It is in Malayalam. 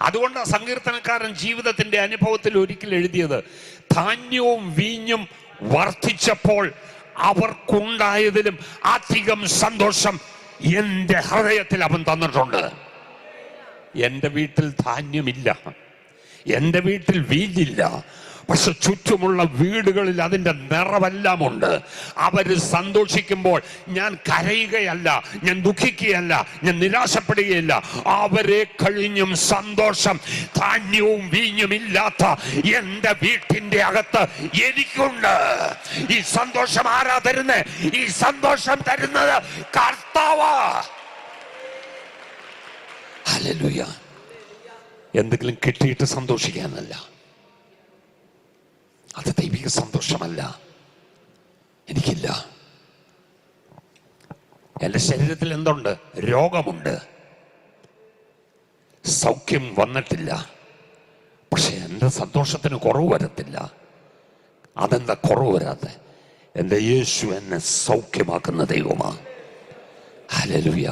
അതുകൊണ്ട് സങ്കീർത്തനക്കാരൻ ജീവിതത്തിന്റെ അനുഭവത്തിൽ ഒരിക്കൽ എഴുതിയത്, ധാന്യവും വീഞ്ഞും വർദ്ധിച്ചപ്പോൾ അവർക്കുണ്ടായതിലും അധികം സന്തോഷം എന്റെ ഹൃദയത്തിൽ അവൻ തന്നിട്ടുണ്ട്. എന്റെ വീട്ടിൽ ധാന്യമില്ല, എന്റെ വീട്ടിൽ വീഞ്ഞില്ല, പക്ഷെ ചുറ്റുമുള്ള വീടുകളിൽ അതിൻ്റെ നിറവെല്ലാം ഉണ്ട്. അവര് സന്തോഷിക്കുമ്പോൾ ഞാൻ കരയുകയല്ല, ഞാൻ ദുഃഖിക്കുകയല്ല, ഞാൻ നിരാശപ്പെടുകയില്ല. അവരെ കഴിഞ്ഞും സന്തോഷം ധാന്യവും വീഞ്ഞും ഇല്ലാത്ത എൻ്റെ വീട്ടിൻ്റെ അകത്ത് എനിക്കുണ്ട്. ഈ സന്തോഷം ആരാ തരുന്നത്? ഈ സന്തോഷം തരുന്നത് കർത്താവ്. ഹല്ലേലൂയ. എന്തെങ്കിലും കിട്ടിയിട്ട് സന്തോഷിക്കാനല്ല, അത് ദൈവിക സന്തോഷമല്ല. എനിക്കില്ല. എൻ്റെ ശരീരത്തിൽ എന്തുണ്ട്? രോഗമുണ്ട്, സൗഖ്യം വന്നിട്ടില്ല. പക്ഷെ എൻ്റെ സന്തോഷത്തിന് കുറവ് വരത്തില്ല. അതെന്താ കുറവ് വരാതെ? എൻ്റെ യേശു എന്നെ സൗഖ്യമാക്കുന്ന ദൈവമാണ്. ഹല്ലേലൂയ.